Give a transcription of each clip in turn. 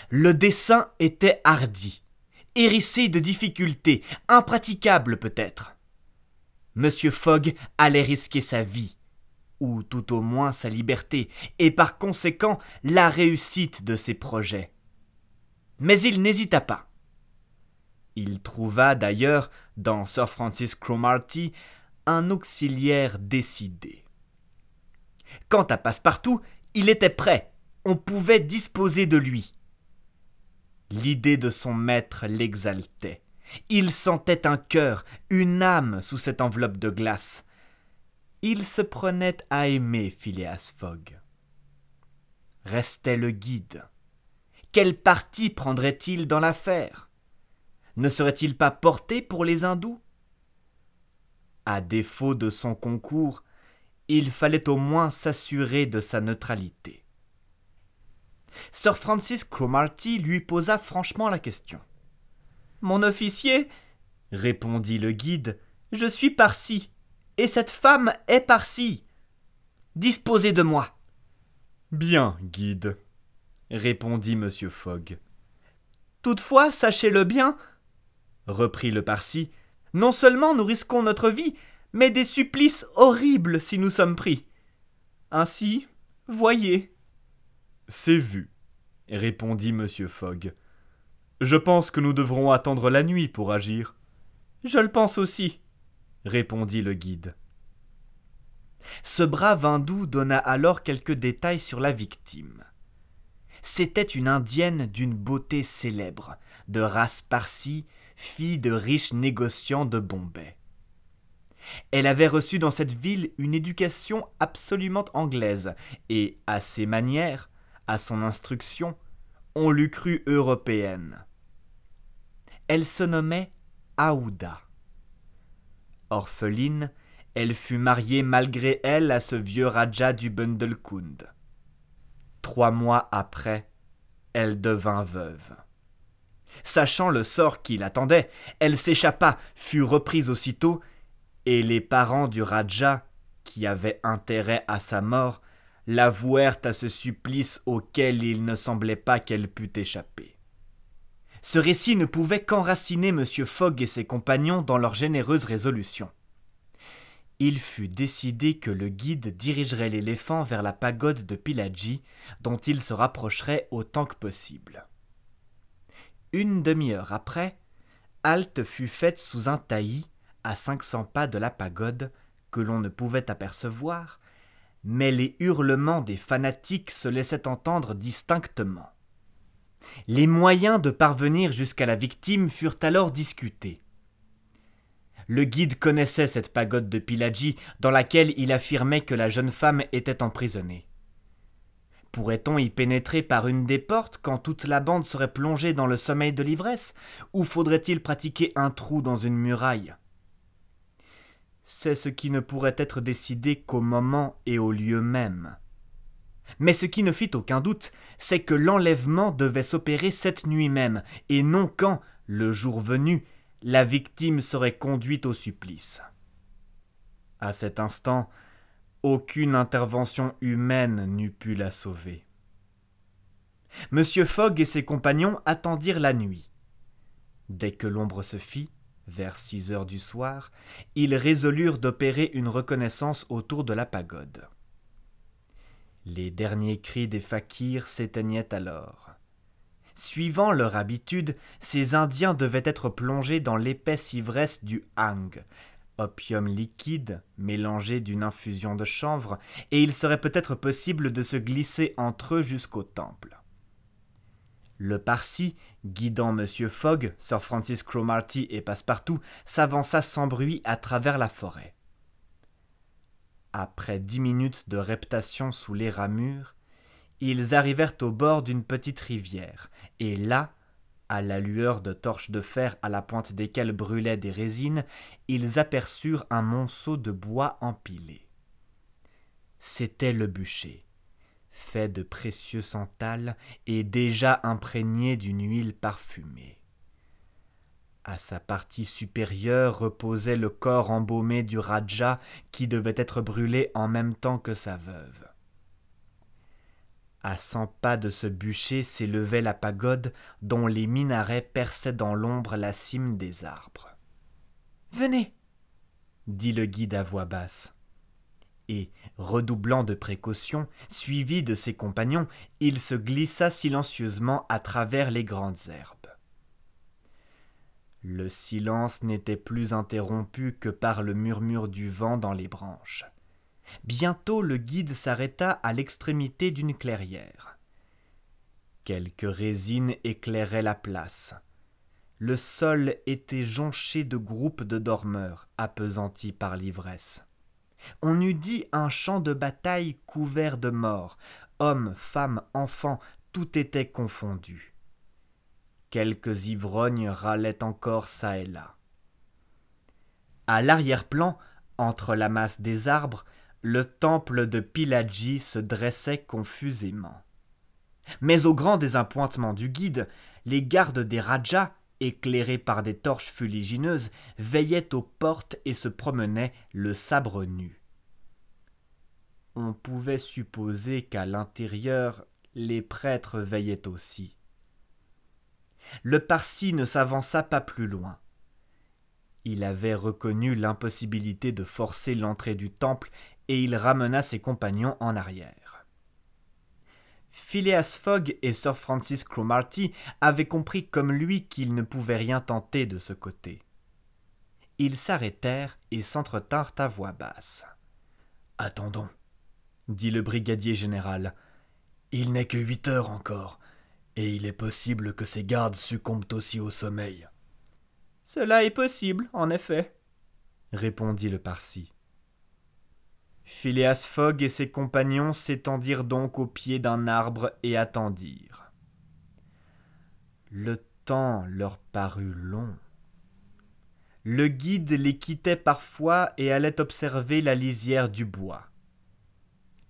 Le dessein était hardi, hérissé de difficultés, impraticable peut-être. Monsieur Fogg allait risquer sa vie, ou tout au moins sa liberté, et par conséquent la réussite de ses projets. Mais il n'hésita pas. Il trouva d'ailleurs dans Sir Francis Cromarty un auxiliaire décidé. Quant à Passepartout, il était prêt, on pouvait disposer de lui. L'idée de son maître l'exaltait. Il sentait un cœur, une âme sous cette enveloppe de glace. Il se prenait à aimer Phileas Fogg. Restait le guide. Quel parti prendrait-il dans l'affaire? Ne serait-il pas porté pour les hindous? À défaut de son concours, il fallait au moins s'assurer de sa neutralité. Sir Francis Cromarty lui posa franchement la question. « Mon officier, répondit le guide, je suis Parsi, et cette femme est Parsi. Disposez de moi. Bien, guide, répondit M. Fogg. Toutefois, sachez-le bien, reprit le Parsi, non seulement nous risquons notre vie, mais des supplices horribles si nous sommes pris. Ainsi, voyez. C'est vu, répondit M. Fogg. Je pense que nous devrons attendre la nuit pour agir. Je le pense aussi, répondit le guide. Ce brave hindou donna alors quelques détails sur la victime. C'était une indienne d'une beauté célèbre, de race parsie, fille de riches négociants de Bombay. Elle avait reçu dans cette ville une éducation absolument anglaise, et à ses manières, à son instruction, on l'eût crue européenne. Elle se nommait Aouda. Orpheline, elle fut mariée malgré elle à ce vieux Raja du Bundelkund. 3 mois après, elle devint veuve. Sachant le sort qui l'attendait, elle s'échappa, fut reprise aussitôt, et les parents du Raja, qui avaient intérêt à sa mort, la vouèrent à ce supplice auquel il ne semblait pas qu'elle pût échapper. Ce récit ne pouvait qu'enraciner M. Fogg et ses compagnons dans leur généreuse résolution. Il fut décidé que le guide dirigerait l'éléphant vers la pagode de Pillaji, dont il se rapprocherait autant que possible. Une demi-heure après, halte fut faite sous un taillis, à 500 pas de la pagode, que l'on ne pouvait apercevoir, mais les hurlements des fanatiques se laissaient entendre distinctement. Les moyens de parvenir jusqu'à la victime furent alors discutés. Le guide connaissait cette pagode de Pillaji dans laquelle il affirmait que la jeune femme était emprisonnée. Pourrait-on y pénétrer par une des portes quand toute la bande serait plongée dans le sommeil de l'ivresse, ou faudrait-il pratiquer un trou dans une muraille? C'est ce qui ne pourrait être décidé qu'au moment et au lieu même. Mais ce qui ne fit aucun doute, c'est que l'enlèvement devait s'opérer cette nuit même, et non quand, le jour venu, la victime serait conduite au supplice. À cet instant, aucune intervention humaine n'eût pu la sauver. M. Fogg et ses compagnons attendirent la nuit. Dès que l'ombre se fit, vers 6 heures du soir, ils résolurent d'opérer une reconnaissance autour de la pagode. Les derniers cris des fakirs s'éteignaient alors. Suivant leur habitude, ces Indiens devaient être plongés dans l'épaisse ivresse du hang, opium liquide mélangé d'une infusion de chanvre, et il serait peut-être possible de se glisser entre eux jusqu'au temple. Le Parsi, guidant M. Fogg, Sir Francis Cromarty et Passepartout, s'avança sans bruit à travers la forêt. Après 10 minutes de reptation sous les ramures, ils arrivèrent au bord d'une petite rivière, et là, à la lueur de torches de fer à la pointe desquelles brûlaient des résines, ils aperçurent un monceau de bois empilé. C'était le bûcher, fait de précieux santal et déjà imprégné d'une huile parfumée. À sa partie supérieure reposait le corps embaumé du Raja qui devait être brûlé en même temps que sa veuve. À 100 pas de ce bûcher s'élevait la pagode dont les minarets perçaient dans l'ombre la cime des arbres. « Venez !» dit le guide à voix basse. Et, redoublant de précautions, suivi de ses compagnons, il se glissa silencieusement à travers les grandes herbes. Le silence n'était plus interrompu que par le murmure du vent dans les branches. Bientôt le guide s'arrêta à l'extrémité d'une clairière. Quelques résines éclairaient la place. Le sol était jonché de groupes de dormeurs, appesantis par l'ivresse. On eût dit un champ de bataille couvert de morts. Hommes, femmes, enfants, tout était confondu. Quelques ivrognes râlaient encore çà et là. À l'arrière-plan, entre la masse des arbres, le temple de Piladji se dressait confusément. Mais au grand désappointement du guide, les gardes des Rajas, éclairés par des torches fuligineuses, veillaient aux portes et se promenaient le sabre nu. On pouvait supposer qu'à l'intérieur, les prêtres veillaient aussi. Le Parsi ne s'avança pas plus loin. Il avait reconnu l'impossibilité de forcer l'entrée du temple et il ramena ses compagnons en arrière. Phileas Fogg et Sir Francis Cromarty avaient compris comme lui qu'ils ne pouvaient rien tenter de ce côté. Ils s'arrêtèrent et s'entretinrent à voix basse. « Attendons, » dit le brigadier général. « Il n'est que 8 heures encore, et il est possible que ces gardes succombent aussi au sommeil. »« Cela est possible, en effet, » répondit le Parsi. Phileas Fogg et ses compagnons s'étendirent donc au pied d'un arbre et attendirent. Le temps leur parut long. Le guide les quittait parfois et allait observer la lisière du bois.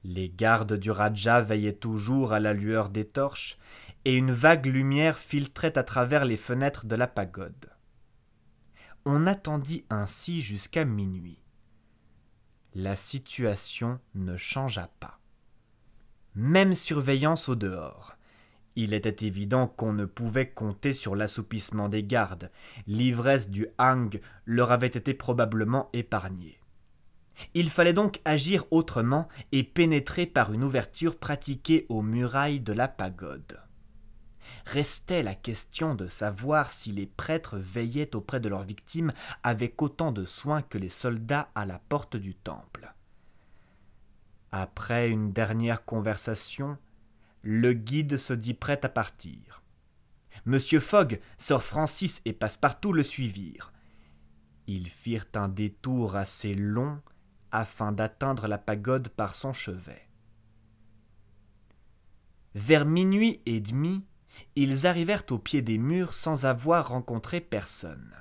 Les gardes du Raja veillaient toujours à la lueur des torches, et une vague lumière filtrait à travers les fenêtres de la pagode. On attendit ainsi jusqu'à minuit. La situation ne changea pas. Même surveillance au dehors. Il était évident qu'on ne pouvait compter sur l'assoupissement des gardes. L'ivresse du hang leur avait été probablement épargnée. Il fallait donc agir autrement et pénétrer par une ouverture pratiquée aux murailles de la pagode. Restait la question de savoir si les prêtres veillaient auprès de leurs victimes avec autant de soin que les soldats à la porte du temple. Après une dernière conversation, le guide se dit prêt à partir. Monsieur Fogg, Sir Francis et Passepartout le suivirent. Ils firent un détour assez long afin d'atteindre la pagode par son chevet. Vers minuit et demi, ils arrivèrent au pied des murs sans avoir rencontré personne.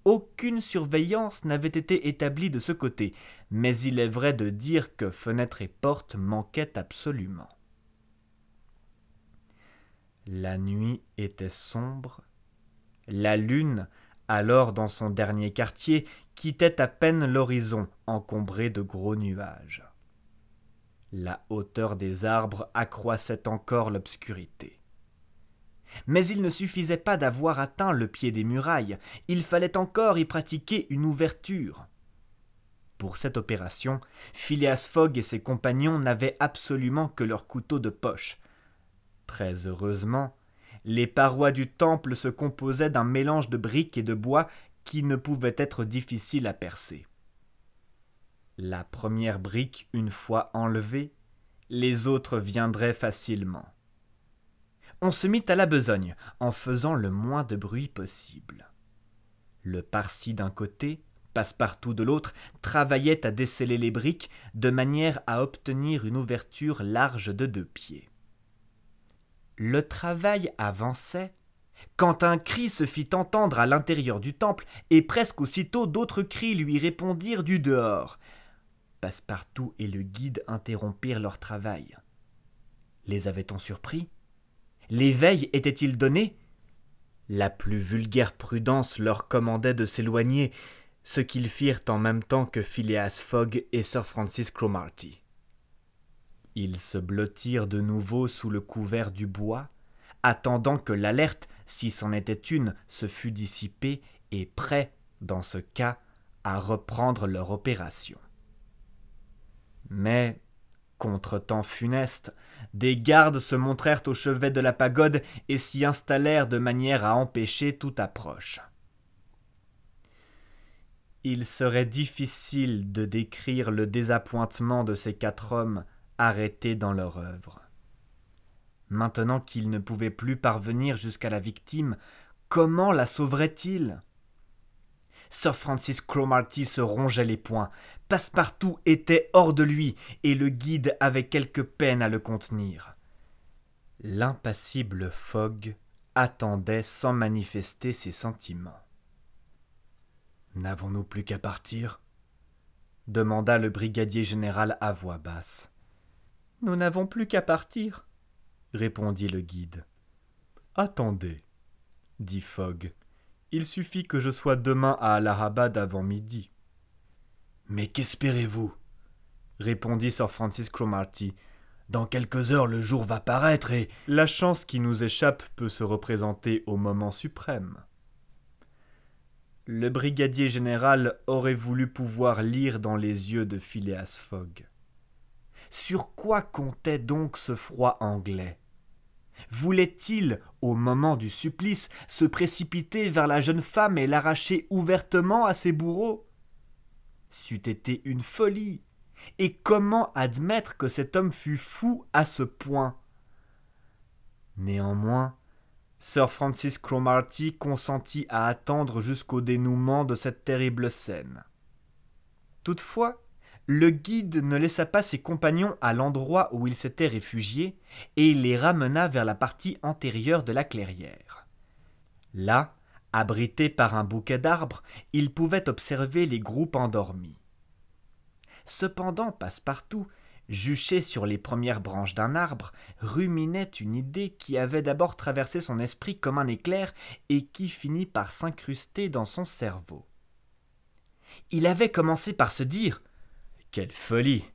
Aucune surveillance n'avait été établie de ce côté, mais il est vrai de dire que fenêtres et portes manquaient absolument. La nuit était sombre. La lune, alors dans son dernier quartier, quittait à peine l'horizon encombré de gros nuages. La hauteur des arbres accroissait encore l'obscurité. Mais il ne suffisait pas d'avoir atteint le pied des murailles, il fallait encore y pratiquer une ouverture. Pour cette opération, Phileas Fogg et ses compagnons n'avaient absolument que leur couteau de poche. Très heureusement, les parois du temple se composaient d'un mélange de briques et de bois qui ne pouvait être difficile à percer. La première brique, une fois enlevée, les autres viendraient facilement. On se mit à la besogne, en faisant le moins de bruit possible. Le Parsi d'un côté, Passepartout de l'autre, travaillait à desceller les briques de manière à obtenir une ouverture large de 2 pieds. Le travail avançait, quand un cri se fit entendre à l'intérieur du temple, et presque aussitôt d'autres cris lui répondirent du dehors. Passepartout et le guide interrompirent leur travail. Les avait-on surpris ? L'éveil était-il donné ? La plus vulgaire prudence leur commandait de s'éloigner, ce qu'ils firent en même temps que Phileas Fogg et Sir Francis Cromarty. Ils se blottirent de nouveau sous le couvert du bois, attendant que l'alerte, si c'en était une, se fût dissipée et prêts, dans ce cas, à reprendre leur opération. Mais, contre-temps funeste, des gardes se montrèrent au chevet de la pagode et s'y installèrent de manière à empêcher toute approche. Il serait difficile de décrire le désappointement de ces 4 hommes arrêtés dans leur œuvre. Maintenant qu'ils ne pouvaient plus parvenir jusqu'à la victime, comment la sauveraient-ils ? Sir Francis Cromarty se rongeait les poings. Passepartout était hors de lui, et le guide avait quelque peine à le contenir. L'impassible Fogg attendait sans manifester ses sentiments. « N'avons-nous plus qu'à partir ?» demanda le brigadier général à voix basse. « Nous n'avons plus qu'à partir, » répondit le guide. « Attendez, » dit Fogg. « Il suffit que je sois demain à Allahabad avant midi. »« Mais qu'espérez-vous » répondit Sir Francis Cromarty. « Dans quelques heures le jour va paraître et... » « La chance qui nous échappe peut se représenter au moment suprême. » Le brigadier général aurait voulu pouvoir lire dans les yeux de Phileas Fogg. Sur quoi comptait donc ce froid anglais ? Voulait-il, au moment du supplice, se précipiter vers la jeune femme et l'arracher ouvertement à ses bourreaux ? C'eût été une folie. Et comment admettre que cet homme fût fou à ce point ? Néanmoins, Sir Francis Cromarty consentit à attendre jusqu'au dénouement de cette terrible scène. Toutefois, le guide ne laissa pas ses compagnons à l'endroit où ils s'étaient réfugiés et il les ramena vers la partie antérieure de la clairière. Là, abrités par un bouquet d'arbres, ils pouvaient observer les groupes endormis. Cependant, Passepartout, juché sur les premières branches d'un arbre, ruminait une idée qui avait d'abord traversé son esprit comme un éclair et qui finit par s'incruster dans son cerveau. Il avait commencé par se dire « Quelle folie !»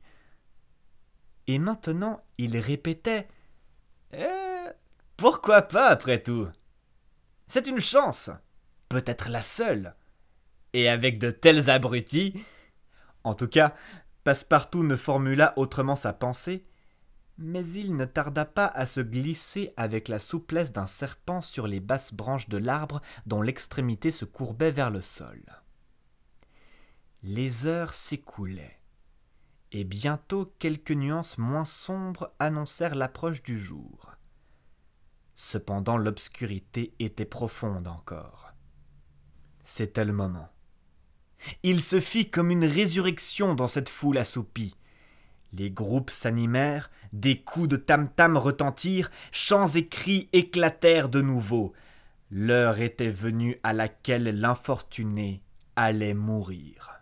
Et maintenant il répétait « Pourquoi pas après tout ? C'est une chance, peut-être la seule. Et avec de tels abrutis... » En tout cas, Passepartout ne formula autrement sa pensée, mais il ne tarda pas à se glisser avec la souplesse d'un serpent sur les basses branches de l'arbre dont l'extrémité se courbait vers le sol. Les heures s'écoulaient, et bientôt quelques nuances moins sombres annoncèrent l'approche du jour. Cependant l'obscurité était profonde encore. C'était le moment. Il se fit comme une résurrection dans cette foule assoupie. Les groupes s'animèrent, des coups de tam-tam retentirent, chants et cris éclatèrent de nouveau. L'heure était venue à laquelle l'infortuné allait mourir.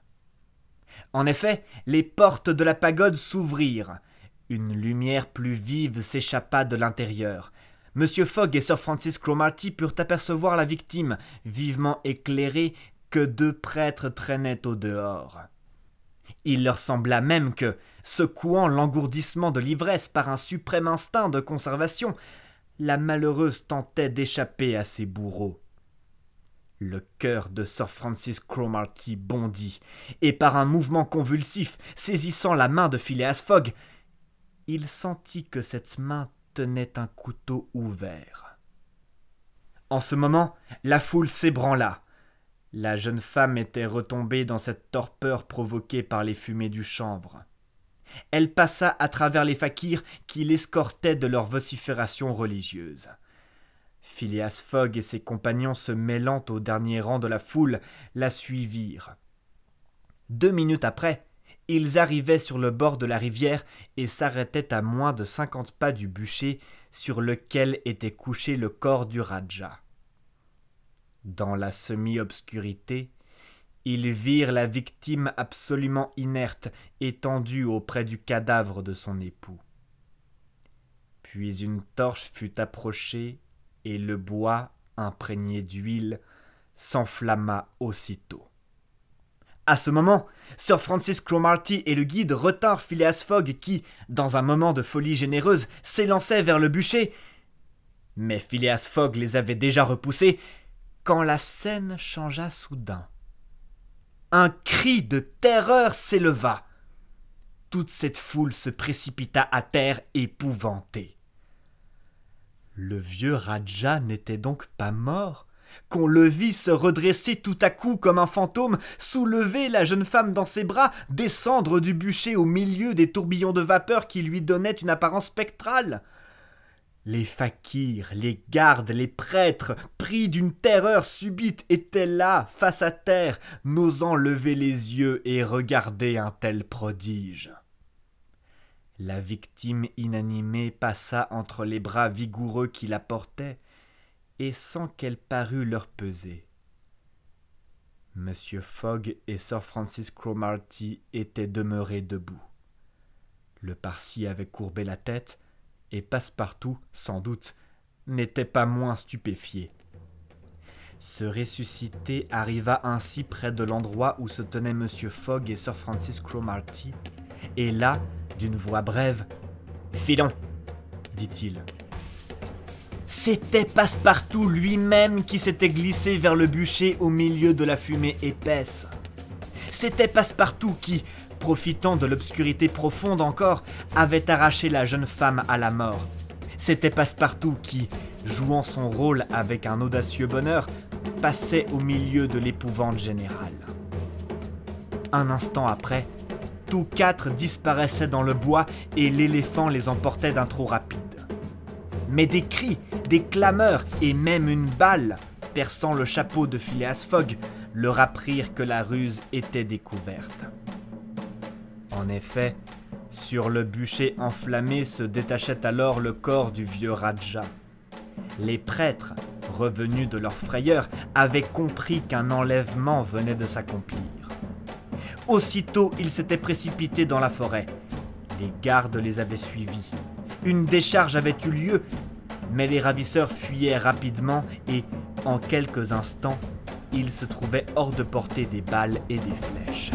En effet, les portes de la pagode s'ouvrirent. Une lumière plus vive s'échappa de l'intérieur. Monsieur Fogg et Sir Francis Cromarty purent apercevoir la victime, vivement éclairée, que 2 prêtres traînaient au dehors. Il leur sembla même que, secouant l'engourdissement de l'ivresse par un suprême instinct de conservation, la malheureuse tentait d'échapper à ses bourreaux. Le cœur de Sir Francis Cromarty bondit, et par un mouvement convulsif, saisissant la main de Phileas Fogg, il sentit que cette main tenait un couteau ouvert. En ce moment, la foule s'ébranla. La jeune femme était retombée dans cette torpeur provoquée par les fumées du chanvre. Elle passa à travers les fakirs qui l'escortaient de leurs vociférations religieuses. Phileas Fogg et ses compagnons se mêlant au dernier rang de la foule la suivirent. 2 minutes après, ils arrivaient sur le bord de la rivière et s'arrêtaient à moins de 50 pas du bûcher sur lequel était couché le corps du Rajah. Dans la semi-obscurité, ils virent la victime absolument inerte, étendue auprès du cadavre de son époux. Puis une torche fut approchée et le bois, imprégné d'huile, s'enflamma aussitôt. À ce moment, Sir Francis Cromarty et le guide retinrent Phileas Fogg qui, dans un moment de folie généreuse, s'élançait vers le bûcher. Mais Phileas Fogg les avait déjà repoussés quand la scène changea soudain. Un cri de terreur s'éleva. Toute cette foule se précipita à terre épouvantée. Le vieux Rajah n'était donc pas mort, qu'on le vit se redresser tout à coup comme un fantôme, soulever la jeune femme dans ses bras, descendre du bûcher au milieu des tourbillons de vapeur qui lui donnaient une apparence spectrale. Les fakirs, les gardes, les prêtres, pris d'une terreur subite, étaient là, face à terre, n'osant lever les yeux et regarder un tel prodige. La victime inanimée passa entre les bras vigoureux qui la portaient, et sans qu'elle parût leur peser. Monsieur Fogg et Sir Francis Cromarty étaient demeurés debout. Le Parsi avait courbé la tête, et Passepartout, sans doute, n'était pas moins stupéfié. Ce ressuscité arriva ainsi près de l'endroit où se tenaient Monsieur Fogg et Sir Francis Cromarty, et là, d'une voix brève, « Filons !» dit-il. C'était Passepartout lui-même qui s'était glissé vers le bûcher au milieu de la fumée épaisse. C'était Passepartout qui, profitant de l'obscurité profonde encore, avait arraché la jeune femme à la mort. C'était Passepartout qui, jouant son rôle avec un audacieux bonheur, passait au milieu de l'épouvante générale. Un instant après, tous quatre disparaissaient dans le bois et l'éléphant les emportait d'un trot rapide. Mais des cris, des clameurs et même une balle, perçant le chapeau de Phileas Fogg, leur apprirent que la ruse était découverte. En effet, sur le bûcher enflammé se détachait alors le corps du vieux Rajah. Les prêtres, revenus de leur frayeur, avaient compris qu'un enlèvement venait de s'accomplir. Aussitôt, ils s'étaient précipités dans la forêt. Les gardes les avaient suivis. Une décharge avait eu lieu, mais les ravisseurs fuyaient rapidement et, en quelques instants, ils se trouvaient hors de portée des balles et des flèches.